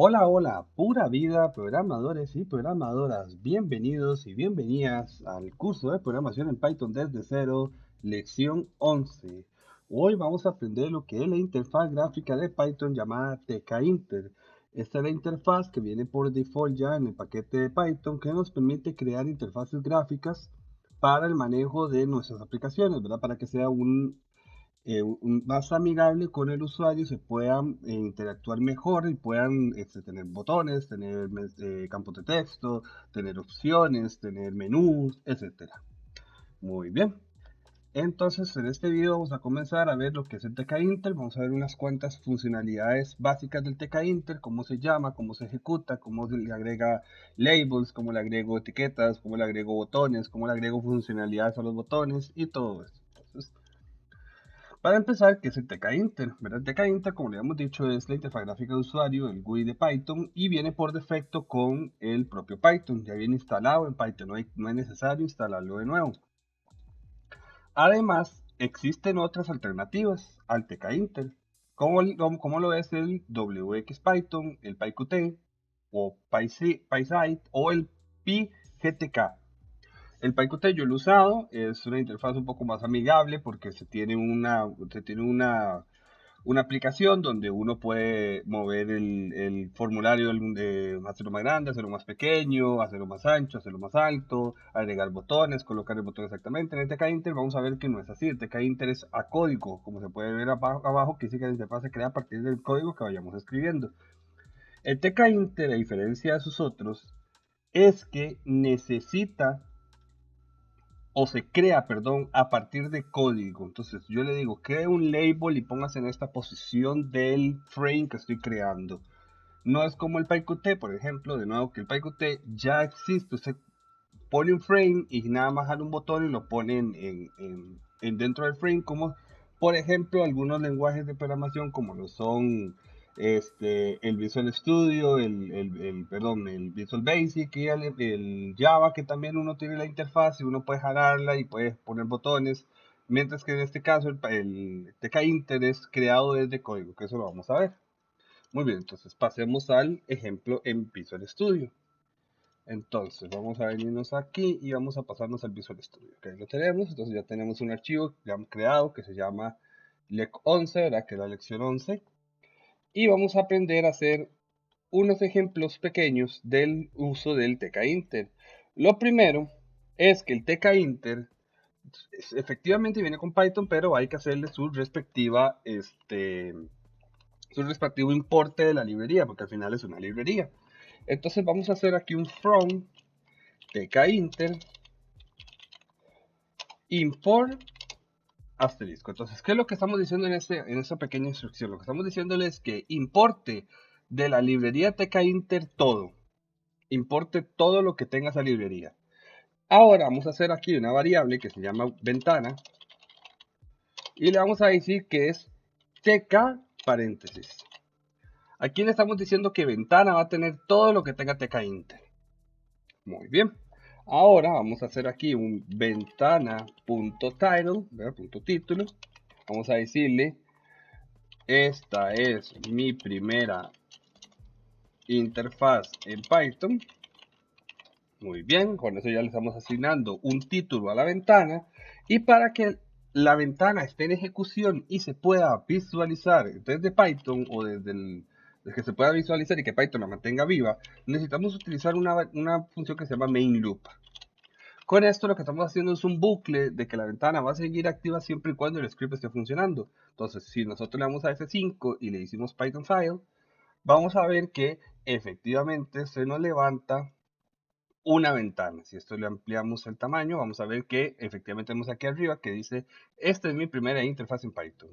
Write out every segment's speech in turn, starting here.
Hola, hola, pura vida, programadores y programadoras, bienvenidos y bienvenidas al curso de programación en Python desde cero, lección 11. Hoy vamos a aprender lo que es la interfaz gráfica de Python llamada tkinter. Esta es la interfaz que viene por default ya en el paquete de Python que nos permite crear interfaces gráficas para el manejo de nuestras aplicaciones, ¿verdad? Para que sea más amigable con el usuario, se puedan interactuar mejor y puedan tener botones, tener campos de texto, tener opciones, tener menús, etcétera. Muy bien. Entonces, en este video vamos a comenzar a ver lo que es el tkinter. Vamos a ver unas cuantas funcionalidades básicas del tkinter, cómo se llama, cómo se ejecuta, cómo se le agrega labels, cómo le agrego etiquetas, cómo le agrego botones, cómo le agrego funcionalidades a los botones y todo esto. Entonces, para empezar, ¿qué es el tkinter? ¿Verdad? El tkinter, como le hemos dicho, es la interfaz gráfica de usuario, el GUI de Python, y viene por defecto con el propio Python. Ya viene instalado en Python, no es necesario instalarlo de nuevo. Además, existen otras alternativas al tkinter, como lo es el WXPython, el PyQt, o PySite, o el PyGTK. El PyQt yo lo he usado, es una interfaz un poco más amigable porque se tiene una aplicación donde uno puede mover el formulario, hacerlo más grande, hacerlo más pequeño, hacerlo más ancho, hacerlo más alto, agregar botones, colocar el botón exactamente. En el tkinter vamos a ver que no es así. El tkinter es a código, como se puede ver abajo, que dice que la interfaz se crea a partir del código que vayamos escribiendo. El tkinter, a diferencia de sus otros, es que necesita o se crea, perdón, a partir de código. Entonces yo le digo, cree un label y póngase en esta posición del frame que estoy creando. No es como el PyQt, por ejemplo, de nuevo que el PyQt ya existe. Usted pone un frame y nada más jala un botón y lo pone en dentro del frame, como por ejemplo algunos lenguajes de programación como lo son el Visual Studio, el Visual Basic y el Java, que también uno tiene la interfaz y uno puede jalarla y puede poner botones, mientras que en este caso el tkinter es creado desde código, que eso lo vamos a ver. Muy bien, entonces pasemos al ejemplo en Visual Studio. Entonces vamos a venirnos aquí y vamos a pasarnos al Visual Studio. Ok, lo tenemos, entonces ya tenemos un archivo ya creado que se llama lec11, ¿verdad? Que es la lección 11. Y vamos a aprender a hacer unos ejemplos pequeños del uso del tkinter. Lo primero es que el tkinter efectivamente viene con Python, pero hay que hacerle su respectivo importe de la librería, porque al final es una librería. Entonces vamos a hacer aquí un from tkinter import asterisco. Entonces, ¿qué es lo que estamos diciendo en esta pequeña instrucción? Lo que estamos diciéndole es que importe de la librería tkinter todo. Importe todo lo que tenga esa librería. Ahora vamos a hacer aquí una variable que se llama ventana y le vamos a decir que es tk paréntesis. Aquí le estamos diciendo que ventana va a tener todo lo que tenga tkinter. Muy bien. Ahora vamos a hacer aquí un ventana.title, punto título. Vamos a decirle, esta es mi primera interfaz en Python. Muy bien, con eso ya le estamos asignando un título a la ventana. Y para que la ventana esté en ejecución y se pueda visualizar desde Python o desde que se pueda visualizar y que Python la mantenga viva, necesitamos utilizar una función que se llama main loop. Con esto lo que estamos haciendo es un bucle de que la ventana va a seguir activa siempre y cuando el script esté funcionando. Entonces, si nosotros le damos a F5 y le hicimos Python file, vamos a ver que efectivamente se nos levanta una ventana. Si esto le ampliamos el tamaño, vamos a ver que efectivamente tenemos aquí arriba que dice, esta es mi primera interfaz en Python.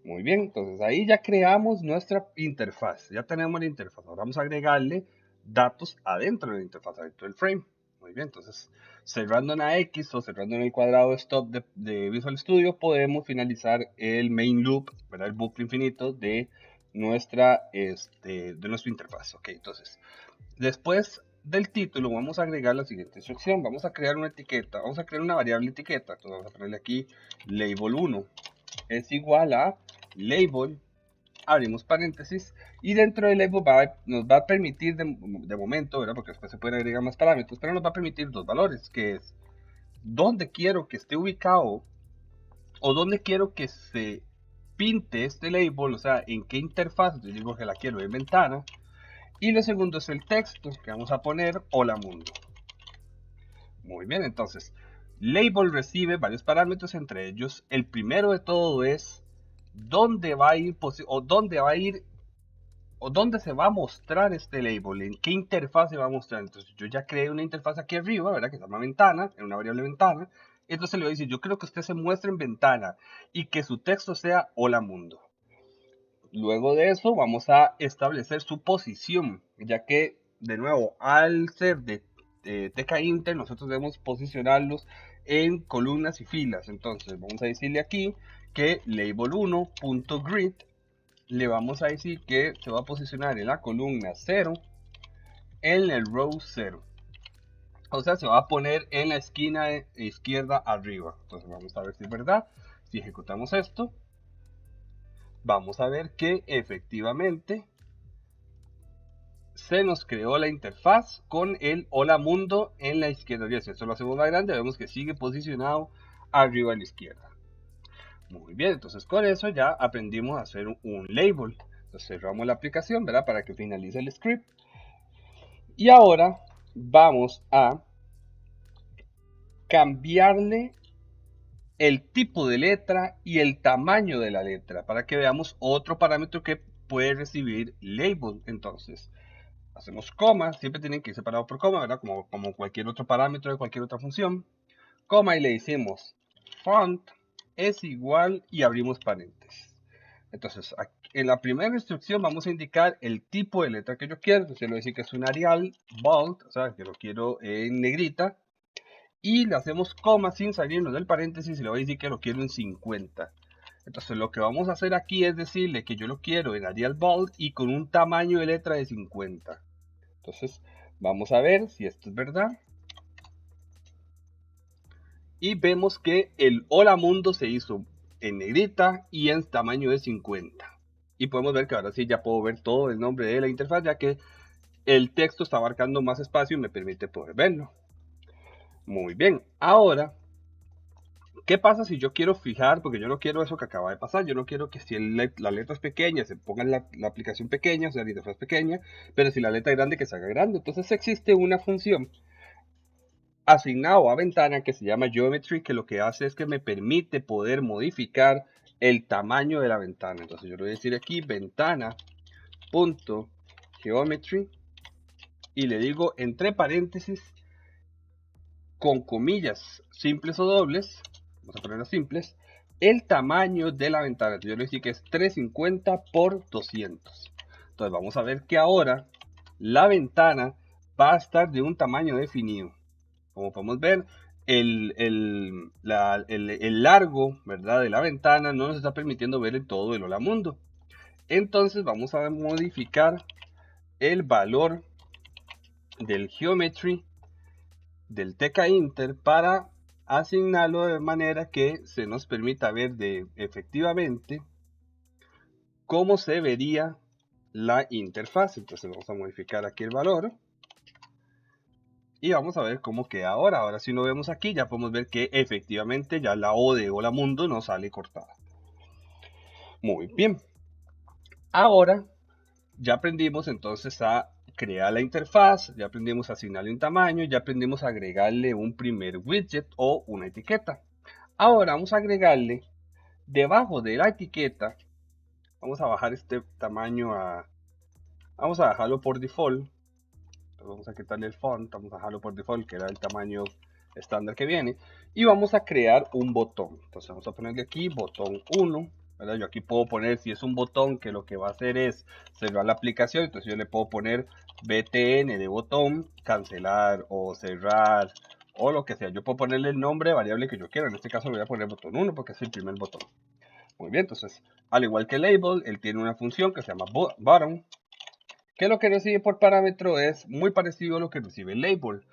Muy bien, entonces ahí ya creamos nuestra interfaz, ya tenemos la interfaz. Ahora vamos a agregarle datos adentro de la interfaz, adentro del frame. Muy bien, entonces cerrando en AX o cerrando en el cuadrado stop de Visual Studio, podemos finalizar el main loop, ¿verdad? El bucle infinito de de nuestra interfaz. Ok, entonces después del título vamos a agregar la siguiente instrucción. Vamos a crear una etiqueta, vamos a crear una variable etiqueta. Entonces vamos a ponerle aquí label1 es igual a label abrimos paréntesis, y dentro del label nos va a permitir de momento, ¿verdad? Porque después se pueden agregar más parámetros, pero nos va a permitir dos valores, que es dónde quiero que esté ubicado o dónde quiero que se pinte este label, o sea, en qué interfaz. Yo digo que la quiero en ventana. Y lo segundo es el texto, que vamos a poner hola mundo. Muy bien, entonces, label recibe varios parámetros, entre ellos el primero de todo es dónde va a ir o dónde va a ir o dónde se va a mostrar este label, en qué interfaz se va a mostrar. Entonces yo ya creé una interfaz aquí arriba, ¿verdad? Que se llama ventana, en una variable ventana. Entonces le voy a decir, yo creo que usted se muestre en ventana y que su texto sea hola mundo. Luego de eso vamos a establecer su posición, ya que de nuevo al ser de TK Inter nosotros debemos posicionarlos en columnas y filas. Entonces vamos a decirle aquí que label1.grid le vamos a decir que se va a posicionar en la columna 0 en el row 0. O sea, se va a poner en la esquina izquierda arriba. Entonces vamos a ver si es verdad. Si ejecutamos esto, vamos a ver que efectivamente se nos creó la interfaz con el hola mundo en la izquierda. Y si esto lo hacemos más grande, vemos que sigue posicionado arriba a la izquierda. Muy bien, entonces con eso ya aprendimos a hacer un label. Entonces cerramos la aplicación, ¿verdad? Para que finalice el script. Y ahora vamos a cambiarle el tipo de letra y el tamaño de la letra para que veamos otro parámetro que puede recibir label. Entonces hacemos coma, siempre tienen que ir separados por coma, ¿verdad? Como cualquier otro parámetro de cualquier otra función. Coma y le decimos font es igual y abrimos paréntesis. Entonces, en la primera instrucción vamos a indicar el tipo de letra que yo quiero. Entonces, yo le voy a decir que es un Arial bold, o sea, que lo quiero en negrita. Y le hacemos coma sin salirnos del paréntesis y le voy a decir que lo quiero en 50. Entonces, lo que vamos a hacer aquí es decirle que yo lo quiero en Arial bold y con un tamaño de letra de 50. Entonces, vamos a ver si esto es verdad. Y vemos que el hola mundo se hizo en negrita y en tamaño de 50. Y podemos ver que ahora sí ya puedo ver todo el nombre de la interfaz, ya que el texto está abarcando más espacio y me permite poder verlo. Muy bien, ahora, ¿qué pasa si yo quiero fijar? Porque yo no quiero eso que acaba de pasar. Yo no quiero que si la letra es pequeña, se ponga en la aplicación pequeña, o sea, la interfaz pequeña, pero si la letra es grande, que se haga grande. Entonces existe una función asignado a ventana que se llama Geometry, que lo que hace es que me permite poder modificar el tamaño de la ventana. Entonces yo le voy a decir aquí ventana.geometry y le digo entre paréntesis con comillas simples o dobles, vamos a ponerlas simples, el tamaño de la ventana. Entonces yo le voy a decir que es 350 por 200. Entonces vamos a ver que ahora la ventana va a estar de un tamaño definido. Como podemos ver, el largo, ¿verdad?, de la ventana no nos está permitiendo ver el todo del hola mundo. Entonces vamos a modificar el valor del geometry del TK Inter para asignarlo de manera que se nos permita ver efectivamente cómo se vería la interfaz. Entonces vamos a modificar aquí el valor. Y vamos a ver cómo queda ahora. Ahora si lo vemos aquí ya podemos ver que efectivamente ya la O de hola mundo no sale cortada. Muy bien. Ahora ya aprendimos entonces a crear la interfaz, ya aprendimos a asignarle un tamaño, ya aprendimos a agregarle un primer widget o una etiqueta. Ahora vamos a agregarle debajo de la etiqueta, vamos a bajar este tamaño vamos a dejarlo por default. Vamos a quitarle el font, vamos a dejarlo por default, que era el tamaño estándar que viene, y vamos a crear un botón. Entonces vamos a ponerle aquí botón 1, ¿verdad? Yo aquí puedo poner, si es un botón que lo que va a hacer es cerrar la aplicación, entonces yo le puedo poner btn de botón, cancelar o cerrar o lo que sea. Yo puedo ponerle el nombre variable que yo quiera. En este caso le voy a poner botón 1 porque es el primer botón. Muy bien, entonces al igual que label, él tiene una función que se llama button, que lo que recibe por parámetro es muy parecido a lo que recibe el label.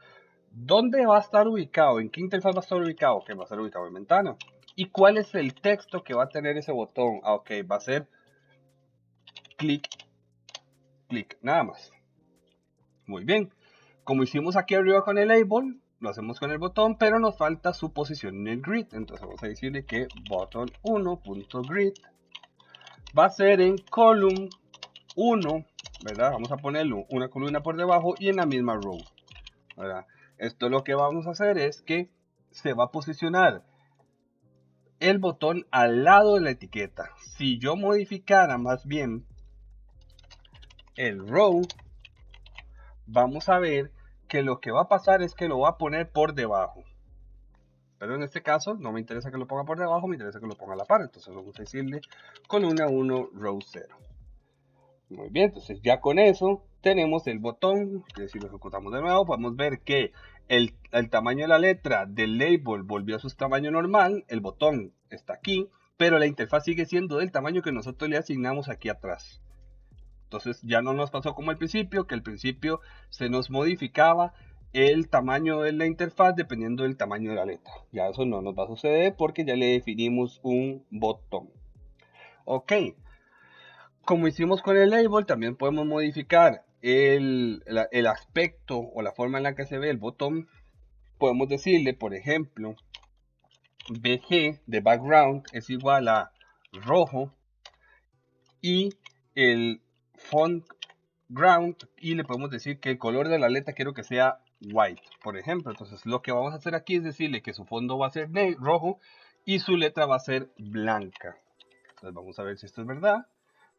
¿Dónde va a estar ubicado? ¿En qué interfaz va a estar ubicado? Que va a estar ubicado en ventana. ¿Y cuál es el texto que va a tener ese botón? Ok, va a ser clic, clic, nada más. Muy bien, como hicimos aquí arriba con el label, lo hacemos con el botón, pero nos falta su posición en el grid. Entonces vamos a decirle que button1.grid va a ser en column 1, ¿verdad? Vamos a ponerlo una columna por debajo y en la misma row, ¿verdad? Esto lo que vamos a hacer es que se va a posicionar el botón al lado de la etiqueta. Si yo modificara más bien el row, vamos a ver que lo que va a pasar es que lo va a poner por debajo. Pero en este caso no me interesa que lo ponga por debajo, me interesa que lo ponga a la par. Entonces vamos a decirle columna 1, row 0. Muy bien, entonces ya con eso tenemos el botón, que si lo ejecutamos de nuevo podemos ver que el tamaño de la letra del label volvió a su tamaño normal, el botón está aquí, pero la interfaz sigue siendo del tamaño que nosotros le asignamos aquí atrás. Entonces ya no nos pasó como al principio, que al principio se nos modificaba el tamaño de la interfaz dependiendo del tamaño de la letra. Ya eso no nos va a suceder porque ya le definimos un botón. Ok, como hicimos con el label, también podemos modificar el aspecto o la forma en la que se ve el botón. Podemos decirle, por ejemplo, BG de background es igual a rojo y el font ground, y le podemos decir que el color de la letra quiero que sea white, por ejemplo. Entonces lo que vamos a hacer aquí es decirle que su fondo va a ser rojo y su letra va a ser blanca. Entonces vamos a ver si esto es verdad.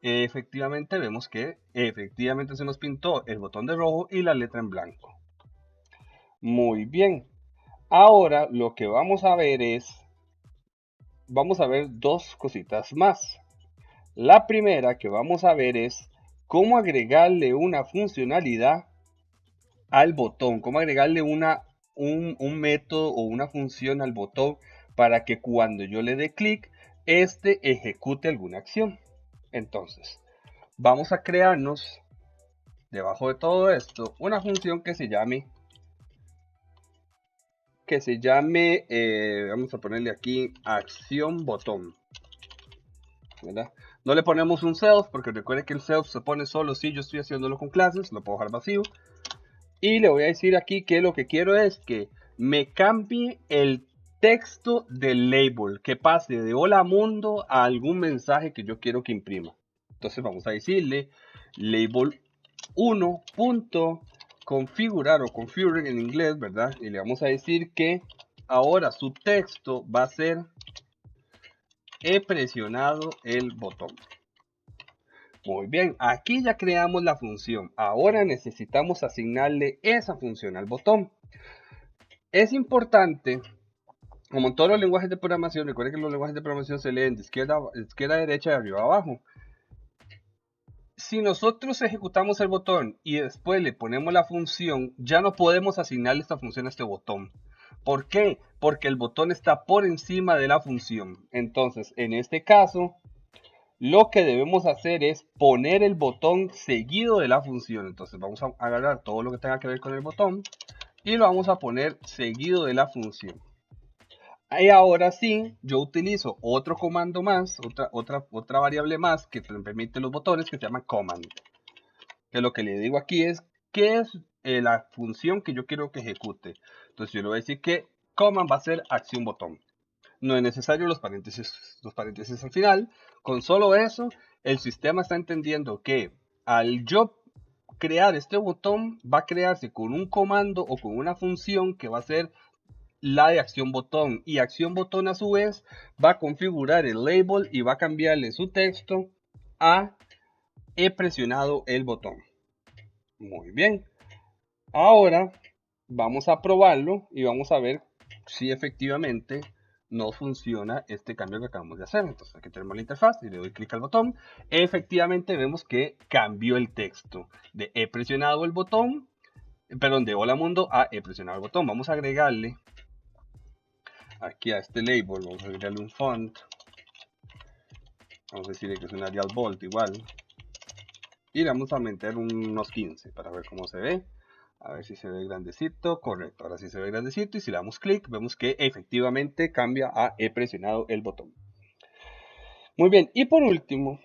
Efectivamente vemos que efectivamente se nos pintó el botón de rojo y la letra en blanco. Muy bien. Ahora lo que vamos a ver dos cositas más. La primera que vamos a ver es cómo agregarle una funcionalidad al botón, cómo agregarle un método o una función al botón para que cuando yo le dé clic, este ejecute alguna acción. Entonces, vamos a crearnos debajo de todo esto una función que se llame vamos a ponerle aquí acción botón, ¿verdad? No le ponemos un self porque recuerde que el self se pone solo si yo estoy haciéndolo con clases, lo puedo dejar vacío. Y le voy a decir aquí que lo que quiero es que me cambie el texto del label, que pase de hola mundo a algún mensaje que yo quiero que imprima. Entonces vamos a decirle label 1.configurar o configure en inglés, ¿verdad? Y le vamos a decir que ahora su texto va a ser he presionado el botón. Muy bien, aquí ya creamos la función. Ahora necesitamos asignarle esa función al botón. Es importante, como en todos los lenguajes de programación, recuerden que los lenguajes de programación se leen de izquierda a derecha, de arriba a abajo. Si nosotros ejecutamos el botón y después le ponemos la función, ya no podemos asignarle esta función a este botón. ¿Por qué? Porque el botón está por encima de la función. Entonces, en este caso, lo que debemos hacer es poner el botón seguido de la función. Entonces vamos a agarrar todo lo que tenga que ver con el botón y lo vamos a poner seguido de la función. Y ahora sí, yo utilizo otro comando más, otra variable más que me permite los botones, que se llama command. Que lo que le digo aquí es qué es la función que yo quiero que ejecute. Entonces yo le voy a decir que command va a ser acción botón. No es necesario los paréntesis al final. Con solo eso, el sistema está entendiendo que al yo crear este botón, va a crearse con un comando o con una función que va a ser la de acción botón. Y acción botón a su vez va a configurar el label y va a cambiarle su texto a he presionado el botón. Muy bien. Ahora vamos a probarlo y vamos a ver si efectivamente no funciona este cambio que acabamos de hacer. Entonces aquí tenemos la interfaz y le doy clic al botón. Efectivamente vemos que cambió el texto de he presionado el botón, perdón, de hola mundo a he presionado el botón. Vamos a agregarle aquí a este label, vamos a agregarle un font. Vamos a decirle que es un Arial Bold igual. Y le vamos a meter unos 15 para ver cómo se ve. A ver si se ve grandecito, correcto, ahora sí se ve grandecito y si le damos clic vemos que efectivamente cambia a he presionado el botón. Muy bien, y por último,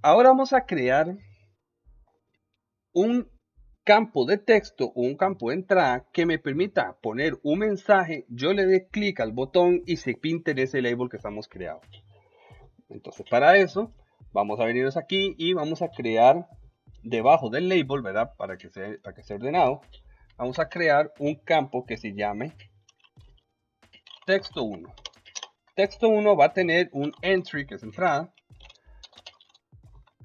Ahora vamos a crear un campo de texto o un campo de entrada que me permita poner un mensaje, yo le dé clic al botón y se pinte en ese label que estamos creando. Entonces para eso vamos a venirnos aquí y vamos a crear debajo del label, ¿verdad? Para que sea ordenado, vamos a crear un campo que se llame texto 1. Texto 1 va a tener un entry que es entrada.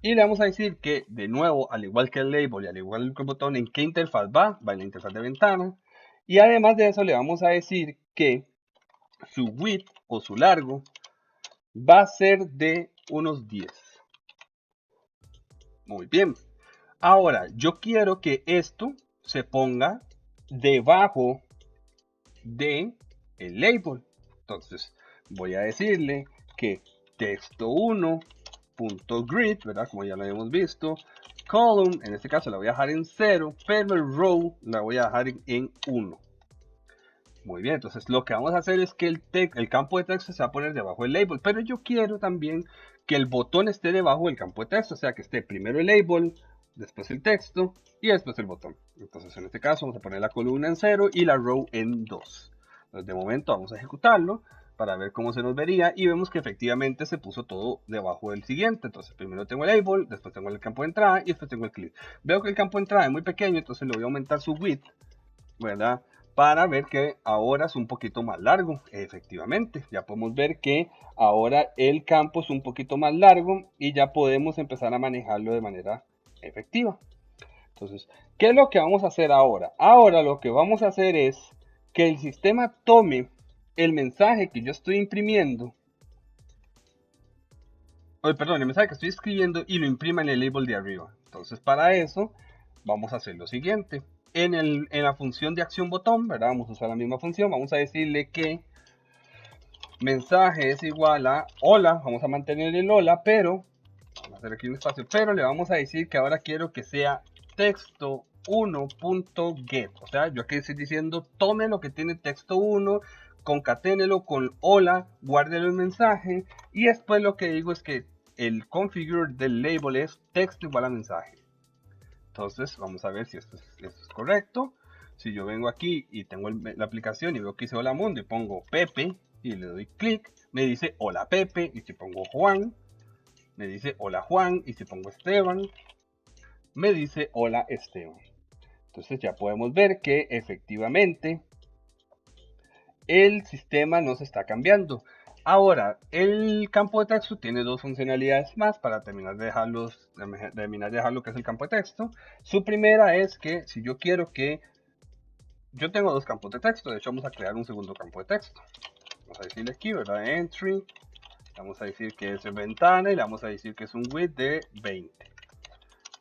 Y le vamos a decir que, de nuevo, al igual que el label y al igual que el botón, ¿en qué interfaz va? Va en la interfaz de ventana. Y además de eso, le vamos a decir que su width o su largo va a ser de unos 10. Muy bien. Ahora, yo quiero que esto se ponga debajo de el label. Entonces, voy a decirle que texto1.grid, ¿verdad? Como ya lo hemos visto. Column, en este caso la voy a dejar en 0, pero el row la voy a dejar en 1. Muy bien, entonces lo que vamos a hacer es que el campo de texto se va a poner debajo del label, pero yo quiero también que el botón esté debajo del campo de texto, o sea que esté primero el label, después el texto y después el botón. Entonces en este caso vamos a poner la columna en 0 y la row en 2. Entonces de momento vamos a ejecutarlo para ver cómo se nos vería y vemos que efectivamente se puso todo debajo del siguiente. Entonces primero tengo el label, después tengo el campo de entrada y después tengo el clip. Veo que el campo de entrada es muy pequeño, entonces le voy a aumentar su width, ¿verdad? Para ver que ahora es un poquito más largo. Efectivamente, ya podemos ver que ahora el campo es un poquito más largo y ya podemos empezar a manejarlo de manera efectiva. Entonces, ¿qué es lo que vamos a hacer ahora? Ahora lo que vamos a hacer es que el sistema tome el mensaje que yo estoy imprimiendo, el mensaje que estoy escribiendo y lo imprima en el label de arriba. Entonces, para eso vamos a hacer lo siguiente. En la función de acción botón, ¿verdad? Vamos a usar la misma función. Vamos a decirle que mensaje es igual a hola. Vamos a mantener el hola, pero vamos a hacer aquí un espacio, pero le vamos a decir que ahora quiero que sea texto1.get. O sea, yo aquí estoy diciendo tome lo que tiene texto 1, concaténelo con hola, guárdelo el mensaje y después lo que digo es que el configure del label es texto igual a mensaje. Entonces vamos a ver si esto es correcto. Si yo vengo aquí y tengo la aplicación y veo que dice hola mundo y pongo Pepe y le doy clic, me dice hola Pepe. Y si pongo Juan, me dice hola Juan. Y si pongo Esteban, me dice hola Esteban. Entonces ya podemos ver que efectivamente el sistema nos está cambiando. Ahora, el campo de texto tiene dos funcionalidades más para terminar de dejar lo que es el campo de texto. Su primera es que si yo quiero que... Yo tengo dos campos de texto, de hecho vamos a crear un segundo campo de texto. Vamos a decirle aquí, ¿verdad? Entry. Vamos a decir que es ventana y le vamos a decir que es un width de 20.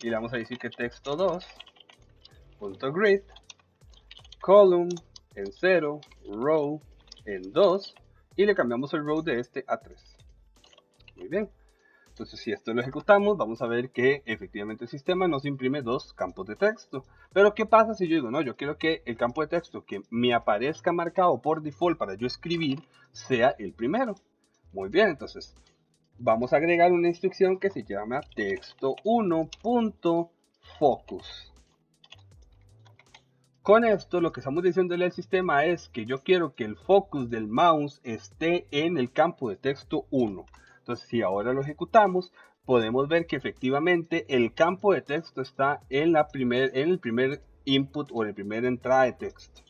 Y le vamos a decir que texto2.grid, column en 0, row en 2 y le cambiamos el row de este a 3. Muy bien. Entonces si esto lo ejecutamos, vamos a ver que efectivamente el sistema nos imprime dos campos de texto. Pero ¿qué pasa si yo digo, no, yo quiero que el campo de texto que me aparezca marcado por default para yo escribir sea el primero? Muy bien, entonces vamos a agregar una instrucción que se llama texto1.focus. Con esto lo que estamos diciéndole al sistema es que yo quiero que el focus del mouse esté en el campo de texto 1. Entonces si ahora lo ejecutamos, podemos ver que efectivamente el campo de texto está en el primer input o en la primera entrada de texto.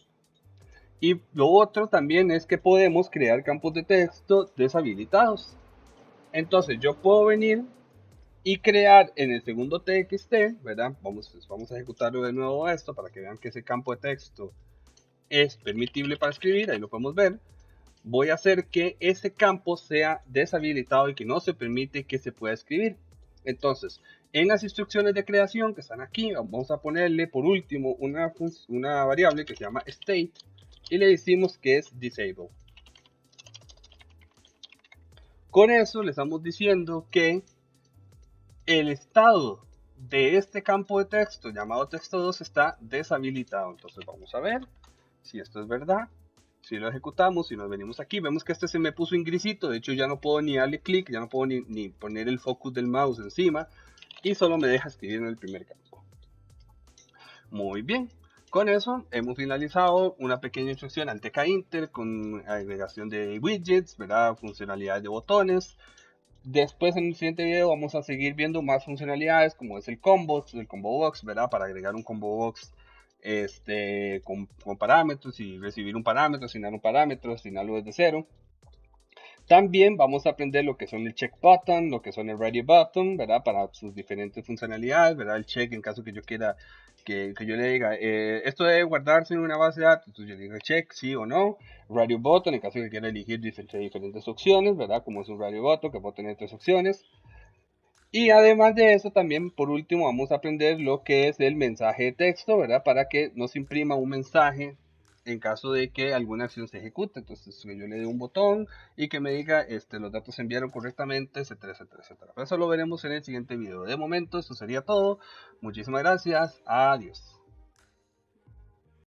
Y lo otro también es que podemos crear campos de texto deshabilitados. Entonces yo puedo venir y crear en el segundo txt, ¿verdad? Vamos a ejecutarlo de nuevo esto para que vean que ese campo de texto es permitible para escribir, ahí lo podemos ver. Voy a hacer que ese campo sea deshabilitado y que no se permite que se pueda escribir. Entonces, en las instrucciones de creación que están aquí, vamos a ponerle por último una variable que se llama state y le decimos que es disable. Con eso le estamos diciendo que el estado de este campo de texto llamado texto2 está deshabilitado. Entonces vamos a ver si esto es verdad. Si lo ejecutamos y nos venimos aquí, vemos que este se me puso en grisito. De hecho, ya no puedo ni darle clic, ya no puedo ni poner el focus del mouse encima. Y solo me deja escribir en el primer campo. Muy bien. Con eso hemos finalizado una pequeña instrucción al TK Inter con agregación de widgets, ¿verdad? Funcionalidades de botones. Después en el siguiente video vamos a seguir viendo más funcionalidades como es el combo box, ¿verdad? Para agregar un combo box con parámetros y recibir un parámetro, asignar un parámetro, asignarlo desde cero. También vamos a aprender lo que son el check button, lo que son el ready button, ¿verdad? Para sus diferentes funcionalidades, ¿verdad? El check en caso que yo quiera que yo le diga, esto debe guardarse en una base de datos, entonces yo digo check, sí o no. Radio button en caso que quiera elegir diferentes opciones, ¿verdad? Como es un radio button que puedo tener 3 opciones. Y además de eso, también por último vamos a aprender lo que es el mensaje de texto, ¿verdad? Para que nos imprima un mensaje en caso de que alguna acción se ejecute. Entonces, que yo le dé un botón y que me diga, los datos se enviaron correctamente, etcétera, etcétera, etcétera. Pero eso lo veremos en el siguiente video. De momento, eso sería todo. Muchísimas gracias. Adiós.